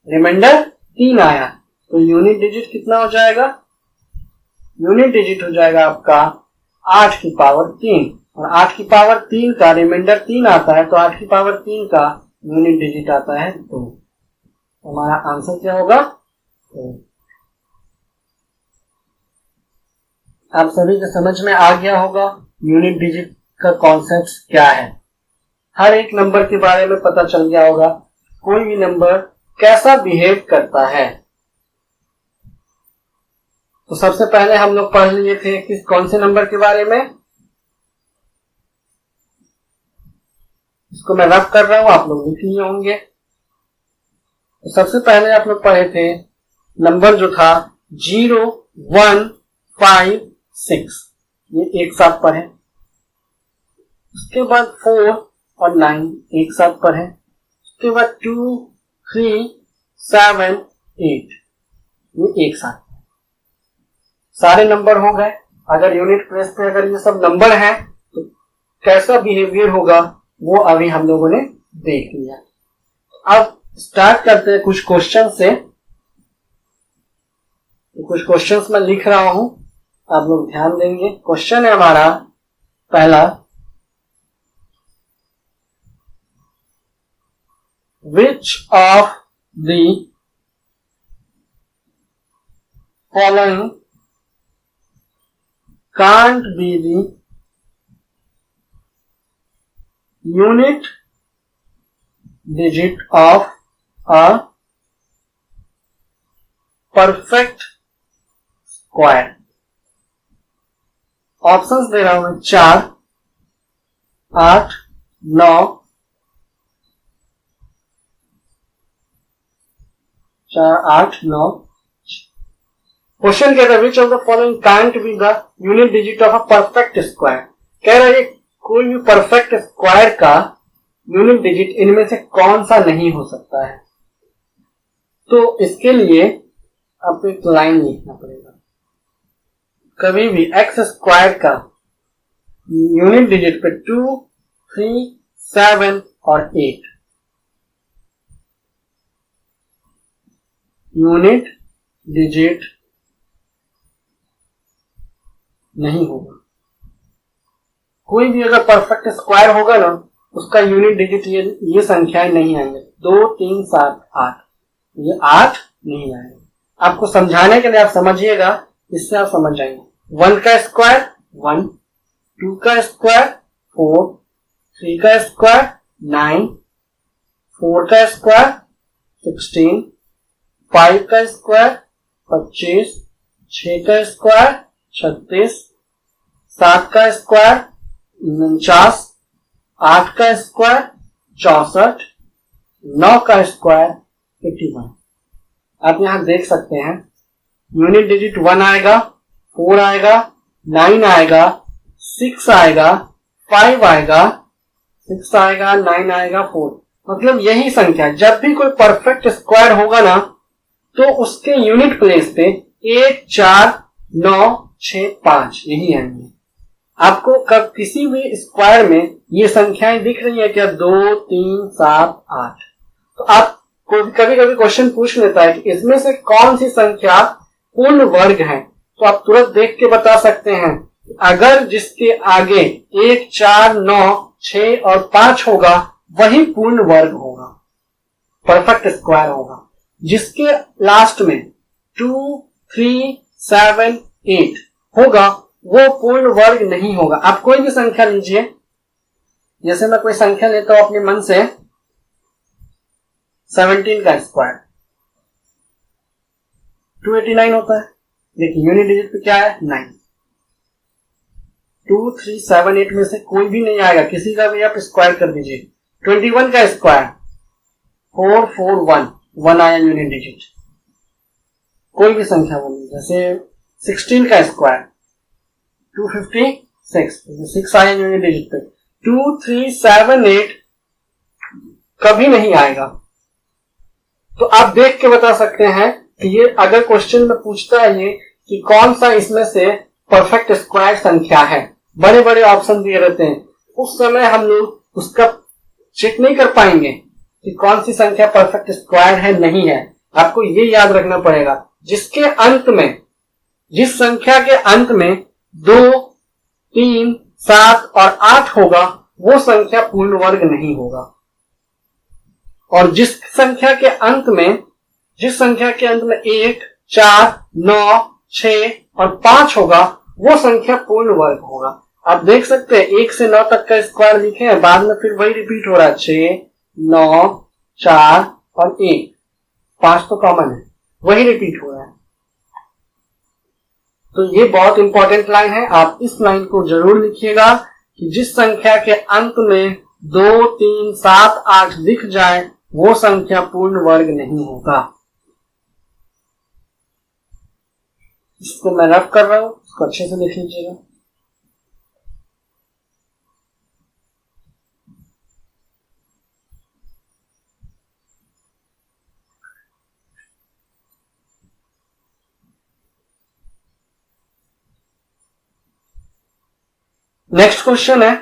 रिमाइंडर 3 आया, तो यूनिट डिजिट कितना हो जाएगा, यूनिट डिजिट हो जाएगा आपका 8 की पावर 3, और 8 की पावर 3 का रिमाइंडर 3 आता है, तो 8 की पावर 3 का यूनिट डिजिट आता है 2। हमारा आंसर क्या होगा, 2। आप सभी को समझ में आ गया होगा यूनिट डिजिट का कॉन्सेप्ट क्या है, हर एक नंबर के बारे में पता चल गया होगा, कोई भी नंबर कैसा बिहेव करता है। तो सबसे पहले हम लोग पढ़ लिए थे किस कौन से नंबर के बारे में, इसको मैं रफ कर रहा हूं, आप लोग लिख लिए होंगे। तो सबसे पहले आप लोग पढ़े थे नंबर जो था 0 1 5 6, ये एक साथ पढ़े। उसके बाद 4 और 9 एक साथ पढ़े। उसके बाद 2 3 7 8, ये एक साथ। सारे नंबर हो गए। अगर यूनिट प्लेस पे अगर ये सब नंबर हैं तो कैसा बिहेवियर होगा वो अभी हम लोगों ने देख लिया। अब स्टार्ट करते हैं कुछ क्वेश्चन से। तो कुछ क्वेश्चंस मैं लिख रहा हूं, आप लोग ध्यान देंगे। क्वेश्चन है हमारा पहला, which of the following can't be the unit digit of a perfect square? Options दे रहा हूं मैं 4 8 9 4 8 9। क्वेश्चन कह रहा है which of the following can't be the unit digit of a perfect square. कह रहा है कोई भी परफेक्ट स्क्वायर का यूनिट डिजिट इनमें से कौन सा नहीं हो सकता है। तो इसके लिए आपको एक लाइन लिखना पड़ेगा। कभी भी एक्स स्क्वायर का यूनिट डिजिट पे 2 3 7 और 8 यूनिट डिजिट नहीं होगा। कोई भी अगर परफेक्ट स्क्वायर होगा ना उसका यूनिट डिजिट ये संख्याएं नहीं आएंगे। 2 3 7 8, ये 8 नहीं आएंगे। आपको समझाने के लिए आप समझिएगा, इससे आप समझ जाएंगे। 1 का स्क्वायर 1, 2 का स्क्वायर 4, 3 का स्क्वायर 9, 4 का स्क्वायर 16, 5 का स्क्वायर 25, 6 का स्क्वायर 36, 7 का स्क्वायर 49, 8 का स्क्वायर 64, 9 का स्क्वायर 81। आप यहां देख सकते हैं यूनिट डिजिट 1 आएगा, 4 आएगा, 9 आएगा, 6 आएगा, 5 आएगा, 6 आएगा, 9 आएगा, 4। मतलब यही संख्या जब भी कोई परफेक्ट स्क्वायर होगा ना तो उसके यूनिट प्लेस पे 1 4 9 6 5 यही आएंगे। आपको कब किसी भी स्क्वायर में ये संख्याएं दिख रही है क्या, 2 3 7 8, तो आप कभी कभी क्वेश्चन पूछ लेता है कि इसमें से कौन सी संख्या पूर्ण वर्ग है, तो आप तुरंत देख के बता सकते हैं अगर जिसके आगे 1 4 9 6 और 5 होगा वही पूर्ण वर्ग होगा, परफेक्ट स्क्वायर होगा। जिसके लास्ट में 2 3 7 8 होगा वो पूर्ण वर्ग नहीं होगा। आप कोई भी संख्या लीजिए, जैसे मैं कोई संख्या लेता हूं अपने मन से, 17 का स्क्वायर 289 होता है। देखिए यूनिट डिजिट पे क्या है 9। 2 3 7 8 में से कोई भी नहीं आएगा, किसी का भी आप स्क्वायर कर दीजिए। 21 का स्क्वायर 4 4 1 आया यूनिट डिजिट, कोई भी संख्या बोलिए। जैसे 16 का स्क्वायर 256, 6 आया यूनिट डिजिट पे। 2 3 7 8 कभी नहीं आएगा। तो आप देख के बता सकते हैं कि ये अगर क्वेश्चन में पूछता है ये कि कौन सा इसमें से परफेक्ट स्क्वायर संख्या है, बड़े बड़े ऑप्शन दिए रहते हैं, उस समय हम लोग उसका चेक नहीं कर पाएंगे कि कौन सी संख्या परफेक्ट स्क्वायर है नहीं है। आपको ये याद रखना पड़ेगा, जिसके अंत में, जिस संख्या के अंत में 2, 3, 7 और 8 होगा वो संख्या पूर्ण वर्ग नहीं होगा, और जिस संख्या के अंत में 1, 4, 9, 6 और 5 होगा वो संख्या पूर्ण वर्ग होगा। आप देख सकते हैं 1 से 9 तक का स्क्वायर लिखे हैं, बाद में फिर वही रिपीट हो रहा है, 6, 9, 4 और 1, 5 तो कॉमन है, वही रिपीट हो रहा है। तो ये बहुत इंपॉर्टेंट लाइन है, आप इस लाइन को जरूर लिखिएगा कि जिस संख्या के अंत में 2, 3, 7, 8 दिख जाए वो संख्या पूर्ण वर्ग नहीं होगा। इसको मैं रफ कर रहा हूं, इसको अच्छे से लिख लीजिएगा। नेक्स्ट क्वेश्चन है,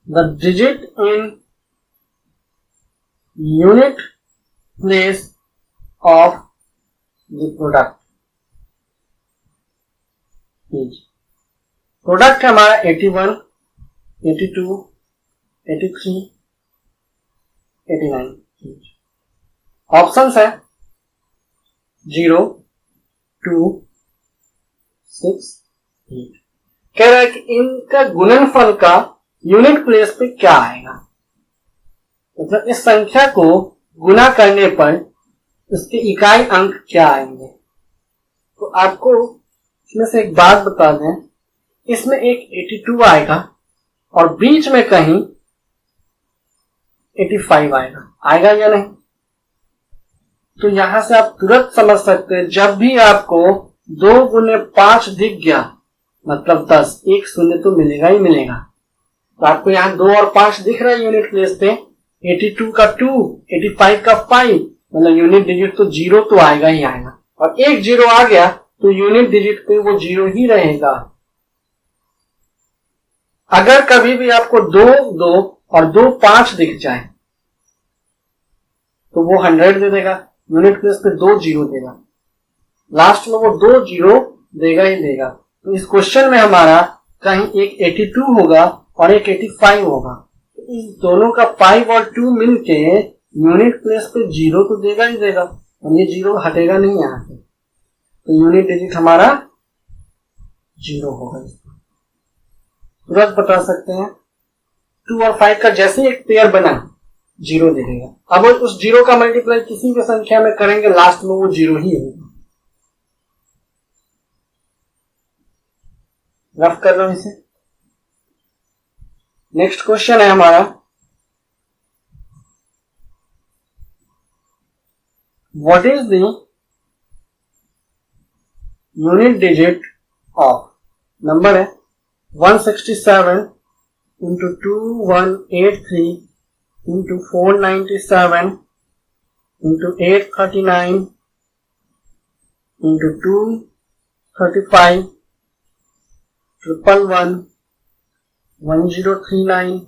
the digit in unit place of the product. Product है हमारा 81, 82, 83, 89। ऑप्शंस है 0, 2, 6, 8। कह रहा है कि इनका गुणनफल का यूनिट प्लेस पे क्या आएगा, मतलब इस संख्या को गुना करने पर इसके इकाई अंक क्या आएंगे। तो आपको इसमें से एक बात बता दें, इसमें एक 82 आएगा और बीच में कहीं 85 आएगा या नहीं। तो यहां से आप तुरंत समझ सकते हैं, जब भी आपको 2 गुने 5 दिख गया मतलब 10, एक शून्य तो मिलेगा ही मिलेगा। तो आपको यहाँ 2 और 5 दिख रहा है यूनिट प्लेस पे, 82 का 2, 85 का 5, मतलब यूनिट डिजिट तो 0 तो आएगा ही आएगा, और एक 0 आ गया तो यूनिट डिजिट पे वो 0 ही रहेगा। अगर कभी भी आपको 2, 2 और 2, 5 दिख जाए तो वो 100 दे देगा, यूनिट प्लेस पे 2 0 देगा, लास्ट में वो 2 0 देगा ही देगा। तो इस क्वेश्चन में हमारा कहीं एक 82 होगा और एक 85 होगा, तो इस दोनों का 5 और 2 मिलके यूनिट प्लेस पे 0 तो देगा ही देगा, और ये 0 हटेगा नहीं यहाँ से, तो यूनिट डिजिट हमारा 0 होगा। तुरंत बता सकते हैं 2 और 5 का जैसे एक पेयर बना 0 दे देगा। अब उस 0 का मल्टीप्लाई किसी भी संख्या में करेंगे लास्ट में वो 0 ही होगा। रफ कर रहा हूं इसे। नेक्स्ट क्वेश्चन है हमारा, what is the unit digit of, number है 167 into 2183 into 497 into 839 into 235 111 1039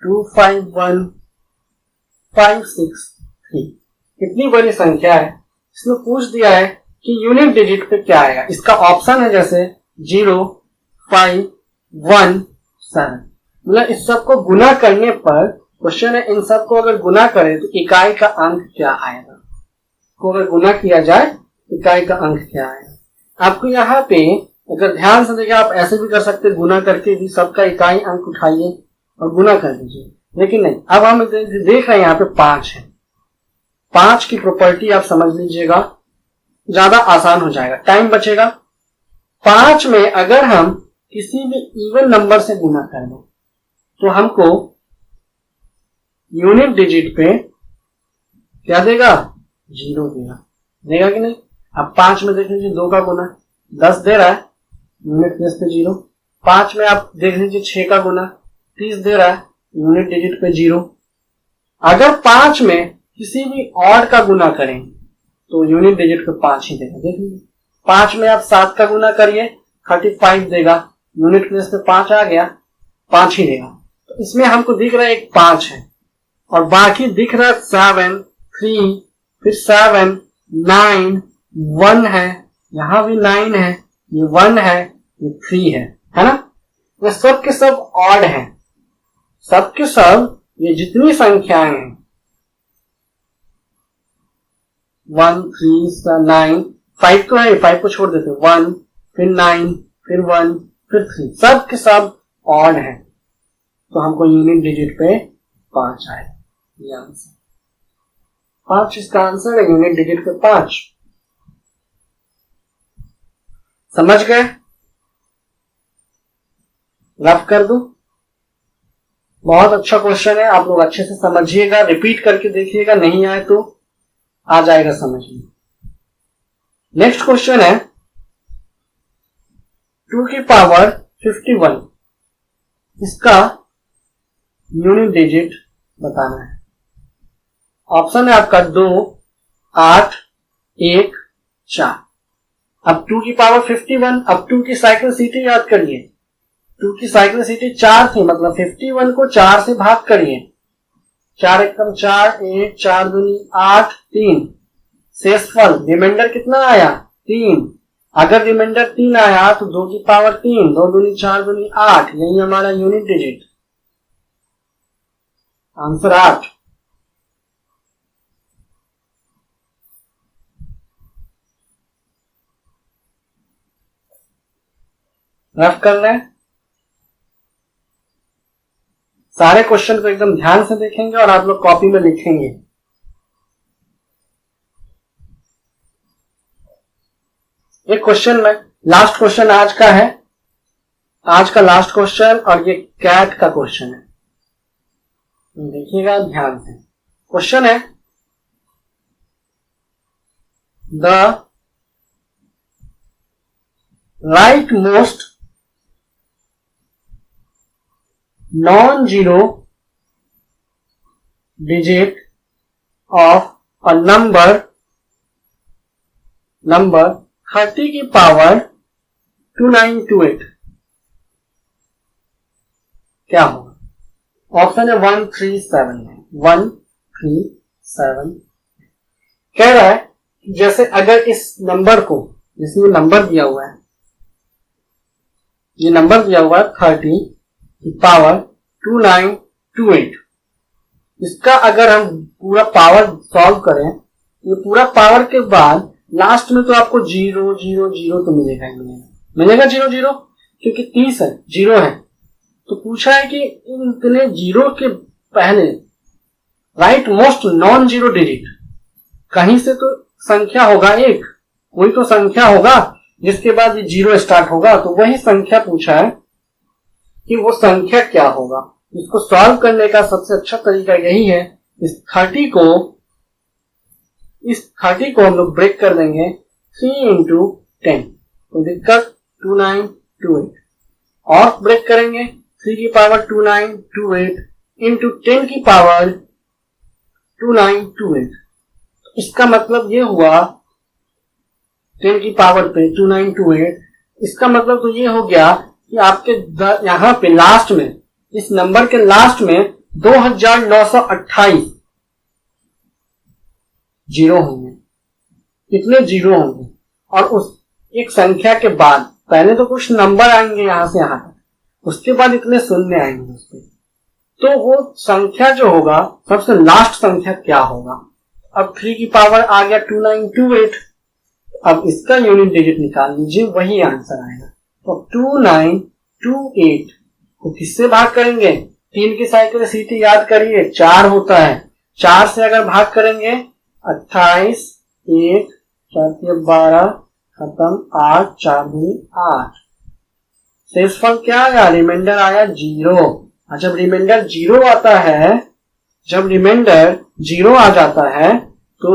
251 563। कितनी बड़ी संख्या है, इसमें पूछ दिया है कि यूनिट डिजिट पे क्या आएगा। इसका ऑप्शन है जैसे 0, 5, 1, 7, मतलब इस सब को गुना करने पर क्वेश्चन है, इन सब को अगर गुना करें तो इकाई का अंक क्या आएगा, को अगर गुना किया जाए इकाई का अंक क्या आएगा। आपको यहाँ पे अगर ध्यान से देखिए, आप ऐसे भी कर सकते हैं, गुना करके भी सबका इकाई अंक उठाइए और गुना कर दीजिए, लेकिन नहीं। अब हम देख रहे हैं यहाँ पे 5 है, 5 की प्रॉपर्टी आप समझ लीजिएगा, ज्यादा आसान हो जाएगा, टाइम बचेगा। 5 में अगर हम किसी भी इवन नंबर से गुना कर दें तो हमको यूनिट डिजिट पे क्या देगा, 0 देगा कि नहीं। अब 5 में देख लीजिए 2 का गुना 10 दे रहा है, यूनिट प्लेस पे 0। 5 में आप देख लीजिए 6 का गुना 30 दे रहा है, यूनिट डिजिट पे 0। अगर 5 में किसी भी ऑड का गुना करें तो यूनिट डिजिट को 5 ही देगा। देख लीजिए 5 में आप 7 का गुना करिए 35 देगा, यूनिट प्लेस पे 5 आ गया, 5 ही देगा। तो इसमें हमको दिख रहा है एक 5 है और बाकी दिख रहा है 7, 3, फिर 7, 9, 1 है, यहां भी 9 है, ये 1 है, ये 3 है ना। ये सब के सब ऑड है, सब के सब ये जितनी संख्याएं हैं 1, 3, 9, 5 तो है, 5 को छोड़ देते 1, फिर 9, फिर 1, फिर 3, सब के सब ऑड है। तो हमको यूनिट डिजिट पे 5 आए, ये आंसर 5 इसका आंसर है, यूनिट डिजिट पे 5। समझ गए? रफ कर दूं? बहुत अच्छा क्वेश्चन है, आप लोग अच्छे से समझिएगा, रिपीट करके देखिएगा, नहीं आए तो आ जाएगा समझ में। नेक्स्ट क्वेश्चन है 2 की पावर 51, इसका यूनिट डिजिट बताना है। ऑप्शन है आपका 2, 8, 1, 4। अब 2 की पावर 51, अब 2 की साइक्लिसिटी याद करिए, 2 की साइक्लिसिटी 4 थी, मतलब 51 को 4 से भाग करिए, 4 एकम 4, 1, 4 दूनी 8, 3, शेषफल रिमाइंडर कितना आया 3। अगर रिमाइंडर 3 आया तो 2 की पावर 3, 2 दूनी 4 दूनी 8, यही हमारा यूनिट डिजिट, आंसर 8। रफ कर लें, सारे क्वेश्चन को एकदम ध्यान से देखेंगे और आप लोग कॉपी में लिखेंगे। एक क्वेश्चन में लास्ट क्वेश्चन आज का है, आज का लास्ट क्वेश्चन, और ये कैट का क्वेश्चन है, देखिएगा ध्यान से। क्वेश्चन है the right most non-zero digit of a number 30 की पावर 2928 क्या होगा? ऑप्शन है 137 है, 137। कह रहा है जैसे अगर इस नंबर को, जिसमें नंबर दिया हुआ है, ये नंबर दिया हुआ है 30 की पावर 2928, इसका अगर हम पूरा पावर सॉल्व करें, ये पूरा पावर के बाद लास्ट में तो आपको 0 0 0 तो मिलेगा ही मिलेगा 0 0, क्योंकि 30 है, 0 है। तो पूछा है कि इतने 0 के पहले right most non zero digit, कहीं से तो संख्या होगा, एक कोई तो संख्या होगा जिसके बाद ये 0 स्टार्ट होगा, तो वही संख्या पूछा है कि वो संख्या क्या होगा। इसको सॉल्व करने का सबसे अच्छा तरीका यही है, इस 30 को हम लोग ब्रेक कर देंगे 3 into 10, तो दिक्कत 2928, और ब्रेक करेंगे 3 की पावर 2928 इंटू 10 की पावर 2928। इसका मतलब ये हुआ 10 की पावर पे 2928, इसका मतलब तो ये हो गया कि आपके यहां पे लास्ट में, इस नंबर के लास्ट में 2928 जीरो होंगे, कितने जीरो होंगे, और उस एक संख्या के बाद पहले तो कुछ नंबर आएंगे यहां से यहां तक, उसके बाद इतने शून्य आएंगे उसके, तो वो संख्या जो होगा सबसे लास्ट संख्या क्या होगा। अब 3 की पावर आ गया 2928, अब इसका यूनिट डिजिट निकाल लीजिए, वही आंसर आएगा। तो 2928 को किससे भाग करेंगे, 3 की साइक्लिसिटी याद करिए 4 होता है, 4 से अगर भाग करेंगे 28, 1, 4 12, खत्म 8, 4 2 8, शेषफल क्या आया, रिमाइंडर आया 0। जब रिमाइंडर 0 आता है, जब रिमाइंडर 0 आ जाता है तो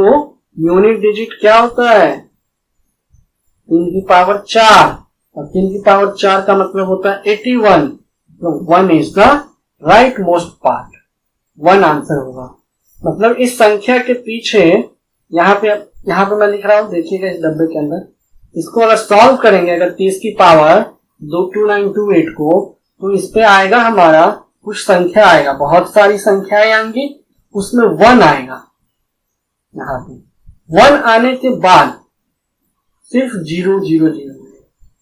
यूनिट डिजिट क्या होता है, 3 की पावर 4, और 3 की पावर 4 का मतलब होता है 81, तो 1 is the right most part, 1 answer होगा। मतलब इस संख्या के पीछे यहाँ पे यहाँ पे मैं लिख रहा हूं, देखिएगा इस डब्बे के अंदर, इसको अगर सॉल्व करेंगे अगर 30 की पावर 22928 को, तो इस पे आएगा हमारा कुछ संख्या आएगा, बहुत सारी संख्याएं आएंगी, उसमें 1 आएगा। यहाँ पे 1 आने के बाद सिर्फ 000,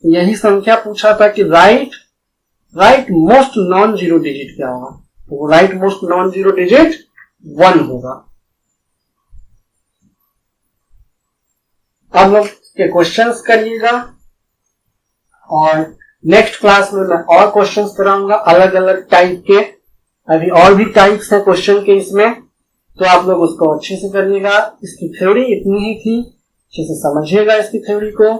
यही संख्या पूछा था कि right most non zero digit क्या होगा, तो right most non zero digit 1 होगा। अब लोग के क्वेश्चंस करिएगा और नेक्स्ट क्लास में मैं और क्वेश्चंस कराऊंगा अलग अलग टाइप के। अभी और भी टाइप्स हैं क्वेश्चन के इसमें, तो आप लोग उसको अच्छे से करिएगा। इसकी थ्योरी इतनी ही थी, अच्छे से समझिएगा इसकी थ्योरी को।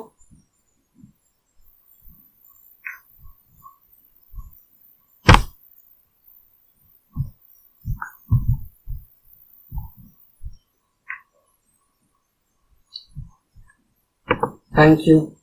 Thank you.